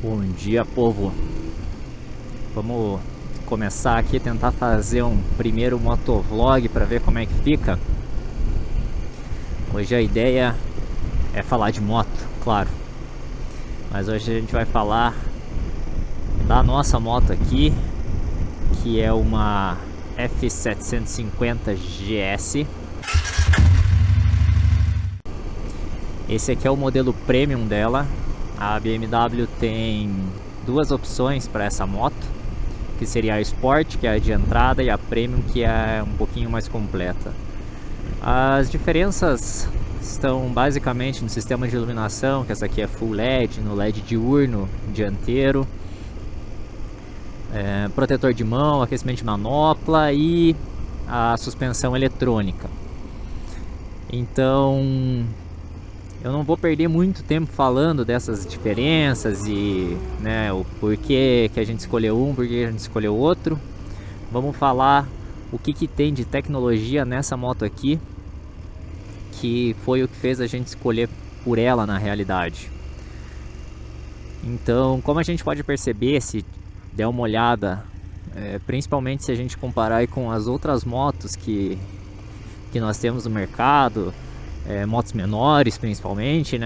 Bom dia, povo. Vamos começar aqui, tentar fazer um primeiro motovlog para ver como é que fica. Hoje a ideia é falar de moto, claro, mas hoje a gente vai falar da nossa moto aqui, que é uma F750 GS. Esse aqui é o modelo premium dela. A BMW tem duas opções para essa moto, que seria a Sport, que é a de entrada, e a Premium, que é um pouquinho mais completa. As diferenças estão basicamente no sistema de iluminação, que essa aqui é Full LED, no LED diurno dianteiro, protetor de mão, aquecimento de manopla e a suspensão eletrônica. Então eu não vou perder muito tempo falando dessas diferenças e o porquê que a gente escolheu um, porquê a gente escolheu outro. Vamos falar o que tem de tecnologia nessa moto aqui, que foi o que fez a gente escolher por ela na realidade. Então, como a gente pode perceber, se der uma olhada, principalmente se a gente comparar aí com as outras motos que nós temos no mercado, motos menores principalmente,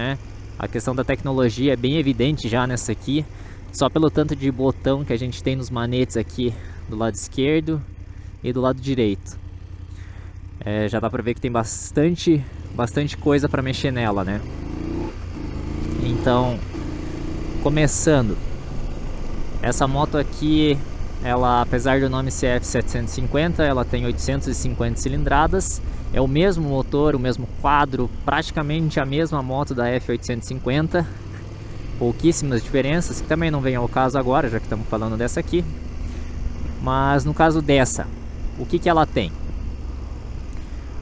a questão da tecnologia é bem evidente já nessa aqui, só pelo tanto de botão que a gente tem nos manetes aqui do lado esquerdo e do lado direito. Já dá pra ver que tem bastante coisa para mexer nela, Então, começando, essa moto aqui, ela, apesar do nome ser F750, ela tem 850 cilindradas. É o mesmo motor, o mesmo quadro, praticamente a mesma moto da F850. Pouquíssimas diferenças, que também não vem ao caso agora, já que estamos falando dessa aqui. Mas no caso dessa, o que ela tem?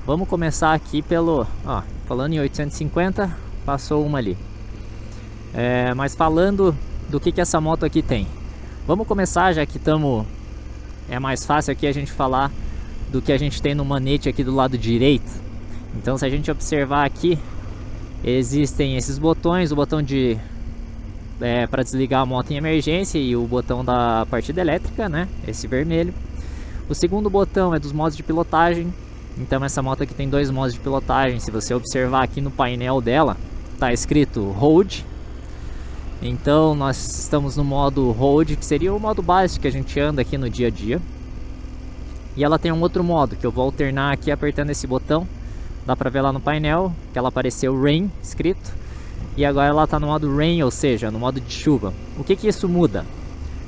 Vamos começar aqui pelo... falando em 850, passou uma ali. Mas falando do que essa moto aqui tem. Vamos começar, já que estamos... É mais fácil aqui a gente falar do que a gente tem no manete aqui do lado direito. Então, se a gente observar aqui, existem esses botões, o botão de para desligar a moto em emergência e o botão da partida elétrica, esse vermelho. O segundo botão é dos modos de pilotagem. Então, essa moto aqui tem dois modos de pilotagem. Se você observar aqui no painel dela, está escrito Road. Então, nós estamos no modo Road, que seria o modo básico que a gente anda aqui no dia a dia. E ela tem um outro modo, que eu vou alternar aqui apertando esse botão. Dá pra ver lá no painel, que ela apareceu Rain escrito. E agora ela tá no modo Rain, ou seja, no modo de chuva. O que isso muda?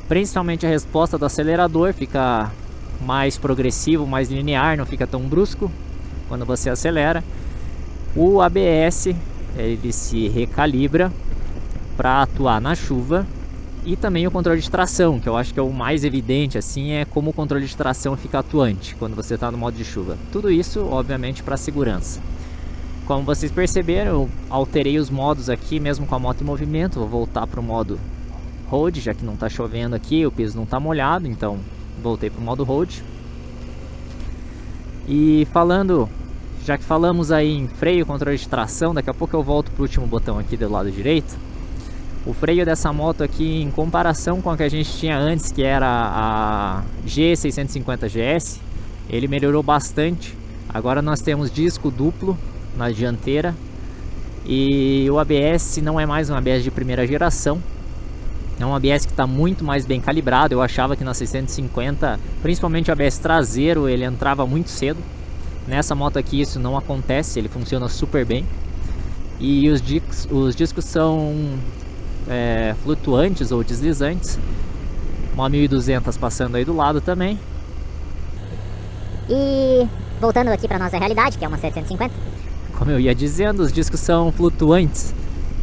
Principalmente a resposta do acelerador fica mais progressivo, mais linear, não fica tão brusco quando você acelera. O ABS, ele se recalibra para atuar na chuva. E também o controle de tração, que eu acho que é o mais evidente, assim, é como o controle de tração fica atuante quando você está no modo de chuva. Tudo isso, obviamente, para segurança. Como vocês perceberam, eu alterei os modos aqui, mesmo com a moto em movimento. Vou voltar para o modo Road, já que não está chovendo aqui, o piso não está molhado, então voltei para o modo Road. E falando, já que falamos aí em freio, controle de tração, daqui a pouco eu volto para o último botão aqui do lado direito. O freio dessa moto aqui, em comparação com a que a gente tinha antes, que era a G650 GS, ele melhorou bastante. Agora nós temos disco duplo na dianteira e o ABS não é mais um ABS de primeira geração. É um ABS que está muito mais bem calibrado. Eu achava que na 650, principalmente o ABS traseiro, ele entrava muito cedo. Nessa moto aqui isso não acontece, ele funciona super bem. E os discos são... flutuantes ou deslizantes. Uma 1200 passando aí do lado também. E voltando aqui para nossa realidade, que é uma 750. Como eu ia dizendo, os discos são flutuantes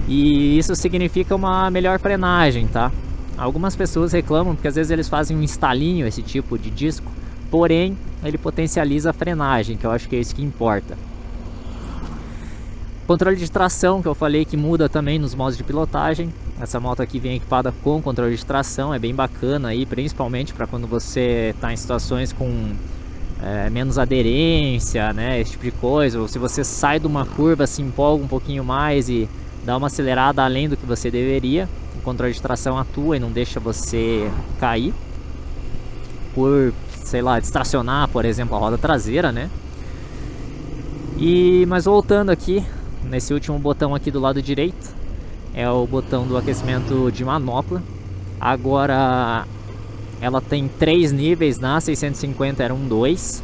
e isso significa uma melhor frenagem, tá? Algumas pessoas reclamam porque às vezes eles fazem um estalinho, esse tipo de disco, porém ele potencializa a frenagem, que eu acho que é isso que importa. Controle de tração, que eu falei que muda também nos modos de pilotagem. Essa moto aqui vem equipada com controle de tração, é bem bacana aí, principalmente para quando você está em situações com menos aderência, esse tipo de coisa. Ou se você sai de uma curva, se empolga um pouquinho mais e dá uma acelerada além do que você deveria, o controle de tração atua e não deixa você cair por, sei lá, distracionar, por exemplo, a roda traseira, né? Mas voltando aqui, nesse último botão aqui do lado direito, é o botão do aquecimento de manopla. Agora ela tem 3 níveis, na 650 eram 2.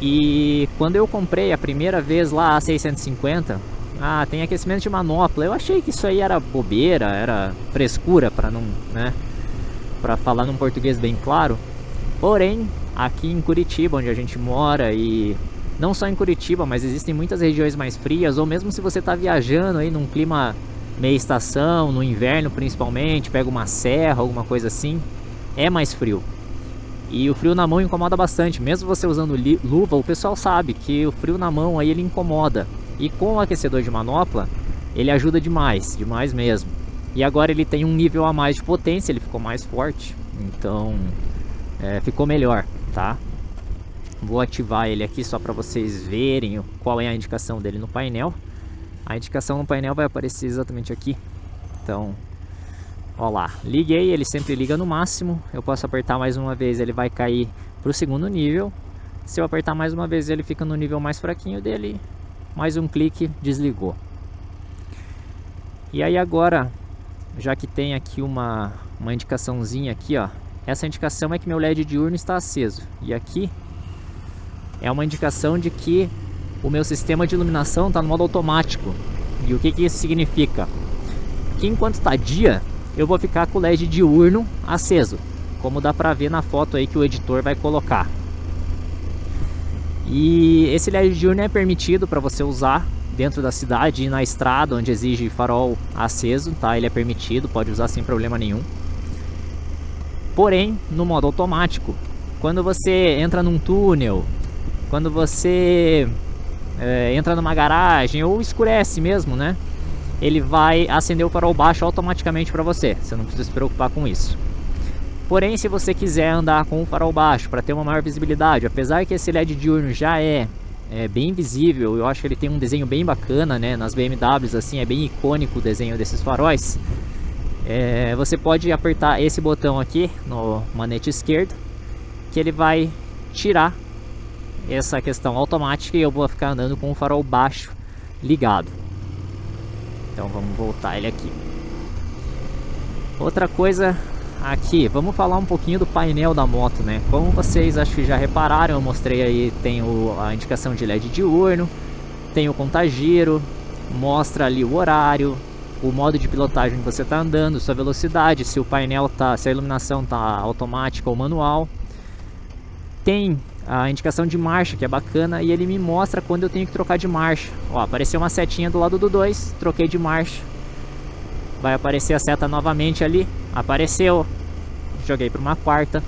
E quando eu comprei a primeira vez lá a 650, tem aquecimento de manopla. Eu achei que isso aí era bobeira, era frescura, para não, né, para falar num português bem claro. Porém, aqui em Curitiba, onde a gente mora, e não só em Curitiba, mas existem muitas regiões mais frias, ou mesmo se você está viajando aí num clima meia estação, no inverno principalmente, pega uma serra, alguma coisa assim, é mais frio. E o frio na mão incomoda bastante, mesmo você usando luva, o pessoal sabe que o frio na mão aí ele incomoda. E com o aquecedor de manopla, ele ajuda demais, demais mesmo. E agora ele tem um nível a mais de potência, ele ficou mais forte, então ficou melhor, tá? Vou ativar ele aqui só para vocês verem qual é a indicação dele no painel. A indicação no painel vai aparecer exatamente aqui. Então, ó lá, liguei, ele sempre liga no máximo. Eu posso apertar mais uma vez, ele vai cair para o segundo nível. Se eu apertar mais uma vez, ele fica no nível mais fraquinho dele. Mais um clique, desligou. E aí agora, já que tem aqui uma indicaçãozinha aqui, ó. Essa indicação é que meu LED diurno está aceso. E aqui é uma indicação de que o meu sistema de iluminação está no modo automático. E o que isso significa? Que enquanto está dia, eu vou ficar com o LED diurno aceso, como dá pra ver na foto aí que o editor vai colocar. E esse LED diurno é permitido para você usar dentro da cidade e na estrada onde exige farol aceso, tá? Ele é permitido, pode usar sem problema nenhum. Porém, no modo automático, quando você entra num túnel, quando você entra numa garagem ou escurece mesmo, né? Ele vai acender o farol baixo automaticamente para você. Você não precisa se preocupar com isso. Porém, se você quiser andar com o farol baixo para ter uma maior visibilidade, apesar que esse LED diurno já é bem visível, eu acho que ele tem um desenho bem bacana, né? Nas BMWs assim é bem icônico o desenho desses faróis. Você pode apertar esse botão aqui no manete esquerdo, que ele vai tirar essa questão automática e eu vou ficar andando com o farol baixo ligado. Então vamos voltar ele aqui. Outra coisa aqui, vamos falar um pouquinho do painel da moto, né? Como vocês acho que já repararam, eu mostrei aí, tem a indicação de LED diurno, tem o contagiro, mostra ali o horário, o modo de pilotagem que você está andando, sua velocidade, se o painel se a iluminação tá automática ou manual. Tem a indicação de marcha, que é bacana, e ele me mostra quando eu tenho que trocar de marcha. Ó, apareceu uma setinha do lado do 2, troquei de marcha. Vai aparecer a seta novamente ali, apareceu, joguei para uma quarta.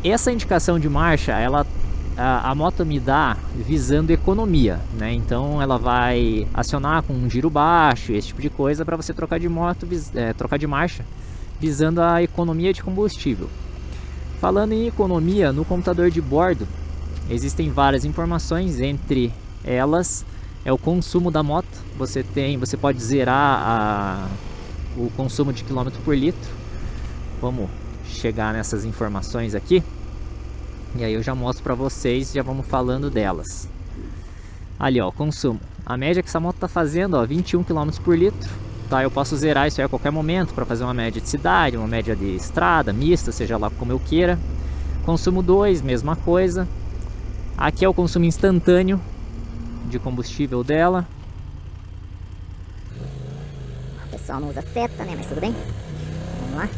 Essa indicação de marcha, a moto me dá visando economia, né? Então ela vai acionar com um giro baixo, esse tipo de coisa, para você trocar de moto, trocar de marcha, visando a economia de combustível. Falando em economia, no computador de bordo existem várias informações, entre elas é o consumo da moto. Você pode zerar o consumo de quilômetro por litro. Vamos chegar nessas informações aqui e aí eu já mostro para vocês, já vamos falando delas. Ali ó, consumo. A média que essa moto está fazendo, ó, 21 km por litro. Tá, eu posso zerar isso aí a qualquer momento para fazer uma média de cidade, uma média de estrada, mista, seja lá como eu queira. Consumo 2, mesma coisa. Aqui é o consumo instantâneo de combustível dela. O pessoal não usa seta, né? Mas tudo bem. Vamos lá.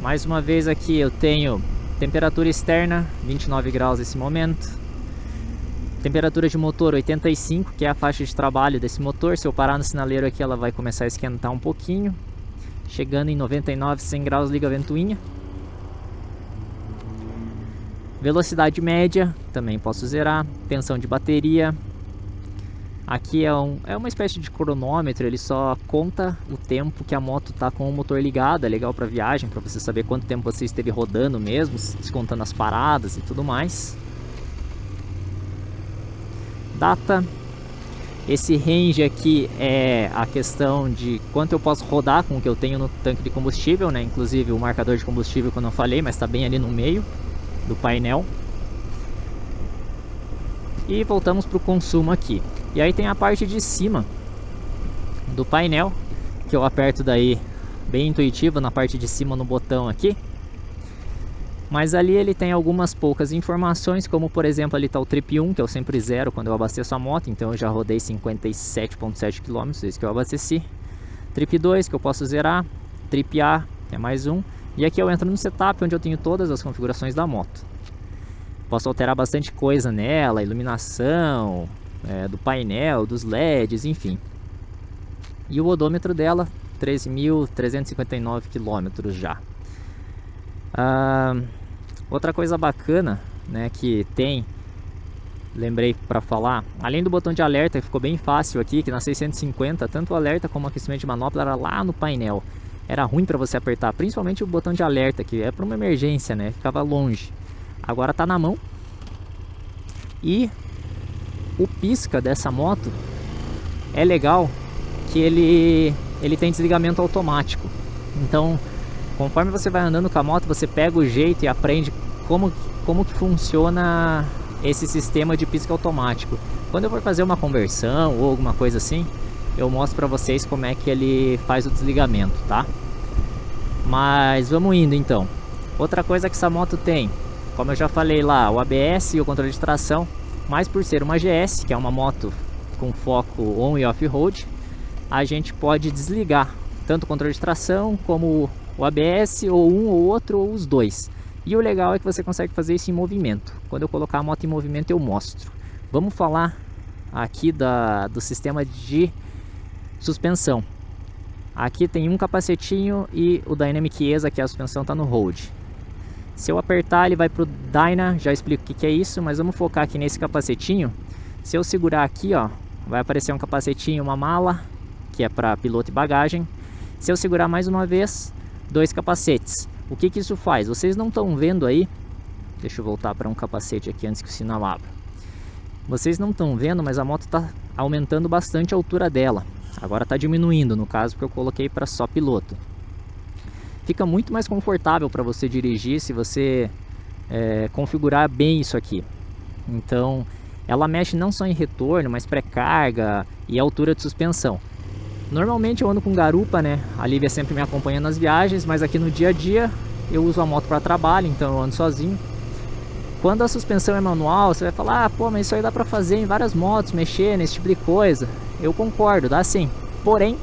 Mais uma vez aqui eu tenho temperatura externa, 29 graus nesse momento. Temperatura de motor 85, que é a faixa de trabalho desse motor. Se eu parar no sinaleiro aqui, ela vai começar a esquentar um pouquinho. Chegando em 99, 100 graus, liga a ventoinha. Velocidade média, também posso zerar. Tensão de bateria. Aqui é uma espécie de cronômetro, ele só conta o tempo que a moto está com o motor ligado. É legal para viagem, para você saber quanto tempo você esteve rodando mesmo, descontando as paradas e tudo mais. Data. Esse range aqui é a questão de quanto eu posso rodar com o que eu tenho no tanque de combustível, né? Inclusive o marcador de combustível que eu não falei, mas está bem ali no meio do painel. E voltamos para o consumo aqui. E aí tem a parte de cima do painel, que eu aperto daí bem intuitivo na parte de cima no botão aqui. Mas ali ele tem algumas poucas informações, como por exemplo ali está o Trip 1, que eu sempre zero quando eu abasteço a moto, então eu já rodei 57,7 km desde que eu abasteci. Trip 2 que eu posso zerar, Trip A é mais um, e aqui eu entro no setup onde eu tenho todas as configurações da moto. Posso alterar bastante coisa nela, iluminação, do painel, dos LEDs, enfim. E o odômetro dela, 13.359 km já. Outra coisa bacana, né, que tem, lembrei para falar, além do botão de alerta, que ficou bem fácil aqui, que na 650, tanto o alerta como o aquecimento de manopla era lá no painel. Era ruim para você apertar, principalmente o botão de alerta, que é para uma emergência, né, ficava longe. Agora tá na mão. E o pisca dessa moto é legal, que ele tem desligamento automático. Então, conforme você vai andando com a moto, você pega o jeito e aprende como que funciona esse sistema de pisca automático. Quando eu for fazer uma conversão ou alguma coisa assim, eu mostro pra vocês como é que ele faz o desligamento, tá? Mas vamos indo então. Outra coisa que essa moto tem, como eu já falei lá, o ABS e o controle de tração, mas por ser uma GS, que é uma moto com foco on e off-road, a gente pode desligar tanto o controle de tração como o ABS, ou um ou outro, ou os dois. E o legal é que você consegue fazer isso em movimento. Quando eu colocar a moto em movimento eu mostro. Vamos falar aqui do sistema de suspensão. Aqui tem um capacetinho e o Dynamic ESA, que a suspensão está no hold. Se eu apertar ele vai para o Dyna, já explico o que é isso, mas vamos focar aqui nesse capacetinho. Se eu segurar aqui, ó, vai aparecer um capacetinho, uma mala, que é para piloto e bagagem. Se eu segurar mais uma vez, 2 capacetes. O que isso faz? Vocês não estão vendo aí. Deixa eu voltar para um capacete aqui antes que o sinal abra. Vocês não estão vendo, mas a moto está aumentando bastante a altura dela. Agora está diminuindo, no caso, porque eu coloquei para só piloto. Fica muito mais confortável para você dirigir se você configurar bem isso aqui. Então, ela mexe não só em retorno, mas pré-carga e altura de suspensão. Normalmente eu ando com garupa, né? A Lívia sempre me acompanha nas viagens, mas aqui no dia a dia eu uso a moto para trabalho, então eu ando sozinho. Quando a suspensão é manual, você vai falar, ah, pô, mas isso aí dá para fazer em várias motos, mexer nesse tipo de coisa. Eu concordo, dá sim. Porém,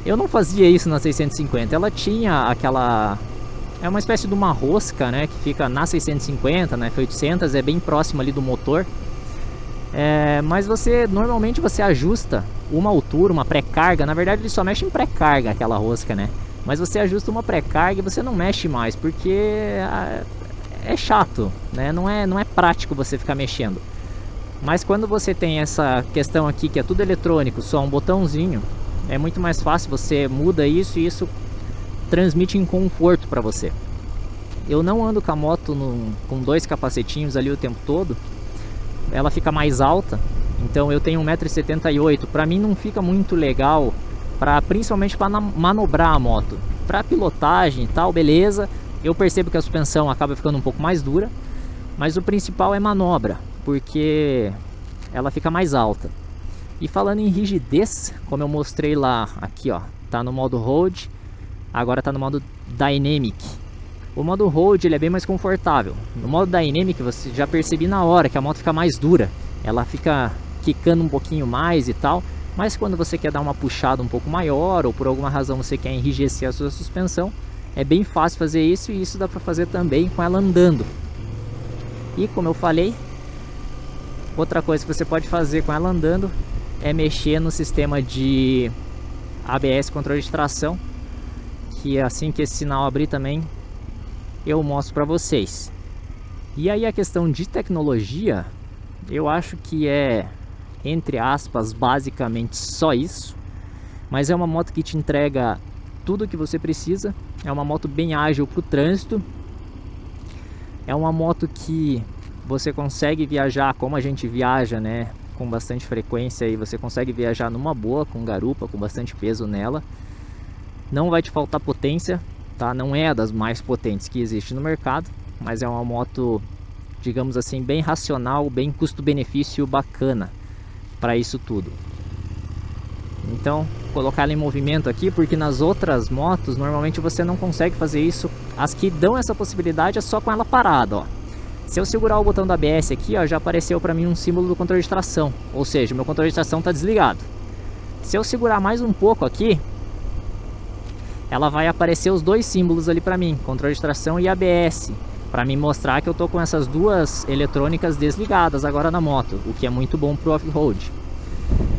eu não fazia isso na 650. Ela tinha aquela... é uma espécie de uma rosca, né? Que fica na 650, né? F800, é bem próximo ali do motor. Mas normalmente você ajusta uma altura, uma pré-carga. Na verdade ele só mexe em pré-carga, aquela rosca, né? Mas você ajusta uma pré-carga e você não mexe mais, porque é chato, né? Não é prático você ficar mexendo. Mas quando você tem essa questão aqui, que é tudo eletrônico, só um botãozinho, é muito mais fácil, você muda isso e isso transmite em conforto para você. Eu não ando com a moto com 2 capacetinhos ali o tempo todo. Ela fica mais alta, então eu tenho 1,78 m. Para mim não fica muito legal, principalmente para manobrar a moto. Para pilotagem e tal, beleza. Eu percebo que a suspensão acaba ficando um pouco mais dura, mas o principal é manobra, porque ela fica mais alta. E falando em rigidez, como eu mostrei lá, aqui ó, tá no modo Road, agora tá no modo Dynamic. O modo Road ele é bem mais confortável. No modo Dynamic você já percebi na hora que a moto fica mais dura. Ela fica quicando um pouquinho mais e tal. Mas quando você quer dar uma puxada um pouco maior, ou por alguma razão você quer enrijecer a sua suspensão, é bem fácil fazer isso, e isso dá para fazer também com ela andando. E como eu falei, outra coisa que você pode fazer com ela andando é mexer no sistema de ABS, controle de tração, que assim que esse sinal abrir também eu mostro para vocês. E aí a questão de tecnologia, eu acho que é, entre aspas, basicamente só isso. Mas é uma moto que te entrega tudo o que você precisa. É uma moto bem ágil para o trânsito. É uma moto que você consegue viajar como a gente viaja, né? com bastante frequência e você consegue viajar numa boa, com garupa, com bastante peso nela. Não vai te faltar potência, tá? Não é das mais potentes que existe no mercado, mas é uma moto, digamos assim, bem racional, bem custo-benefício bacana para isso tudo. Então, colocar ela em movimento aqui, porque nas outras motos normalmente você não consegue fazer isso. As que dão essa possibilidade é só com ela parada, ó. Se eu segurar o botão da ABS aqui, ó, já apareceu para mim um símbolo do controle de tração, ou seja, meu controle de tração está desligado. Se eu segurar mais um pouco aqui, ela vai aparecer os dois símbolos ali para mim, controle de tração e ABS, para me mostrar que eu tô com essas duas eletrônicas desligadas agora na moto, o que é muito bom pro off-road.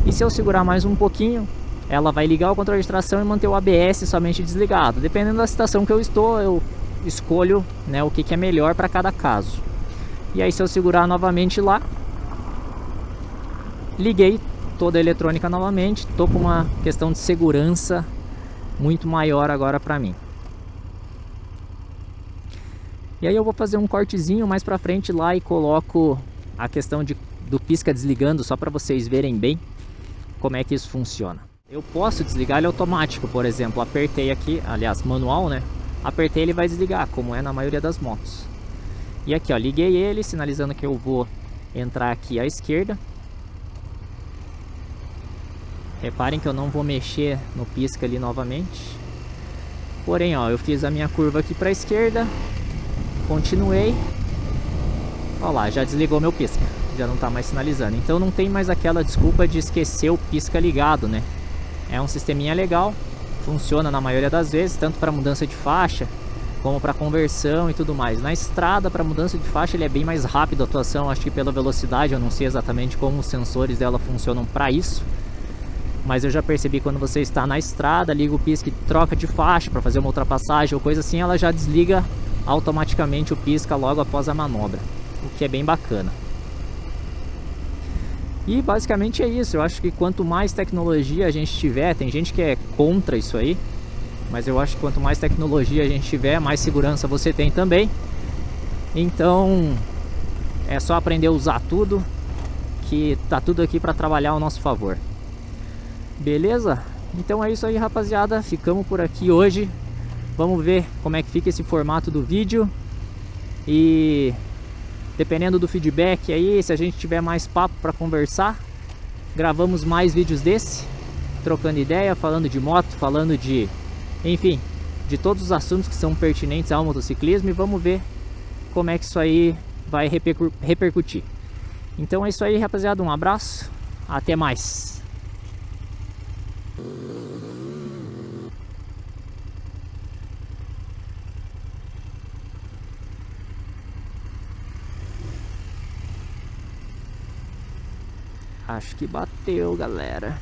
E se eu segurar mais um pouquinho, ela vai ligar o controle de tração e manter o ABS somente desligado. Dependendo da situação que eu estou, eu escolho, né, o que é melhor para cada caso. E aí se eu segurar novamente lá, liguei toda a eletrônica novamente, tô com uma questão de segurança muito maior agora para mim. E aí eu vou fazer um cortezinho mais para frente lá e coloco a questão do pisca desligando, só para vocês verem bem como é que isso funciona. Eu posso desligar ele automático, por exemplo, apertei aqui, aliás, manual, né? Apertei, ele vai desligar, como é na maioria das motos. E aqui, ó, liguei ele, sinalizando que eu vou entrar aqui à esquerda. Reparem que eu não vou mexer no pisca ali novamente. Porém, ó, eu fiz a minha curva aqui para a esquerda, continuei. Ó lá, já desligou meu pisca, já não está mais sinalizando. Então não tem mais aquela desculpa de esquecer o pisca ligado, né? É um sisteminha legal, funciona na maioria das vezes, tanto para mudança de faixa como para conversão e tudo mais. Na estrada, para mudança de faixa, ele é bem mais rápido a atuação, acho que pela velocidade. Eu não sei exatamente como os sensores dela funcionam para isso, mas eu já percebi quando você está na estrada, liga o pisca e troca de faixa para fazer uma ultrapassagem ou coisa assim, ela já desliga automaticamente o pisca logo após a manobra, o que é bem bacana. E basicamente é isso. Eu acho que quanto mais tecnologia a gente tiver, tem gente que é contra isso aí, mas eu acho que quanto mais tecnologia a gente tiver, mais segurança você tem também. Então é só aprender a usar tudo, que tá tudo aqui para trabalhar ao nosso favor. Beleza? Então é isso aí, rapaziada, ficamos por aqui hoje. Vamos ver como é que fica esse formato do vídeo. E dependendo do feedback aí, se a gente tiver mais papo para conversar, gravamos mais vídeos desse, trocando ideia, falando de moto, falando de, enfim, de todos os assuntos que são pertinentes ao motociclismo, e vamos ver como é que isso aí vai repercutir. Então é isso aí, rapaziada, um abraço, até mais. Acho que bateu, galera.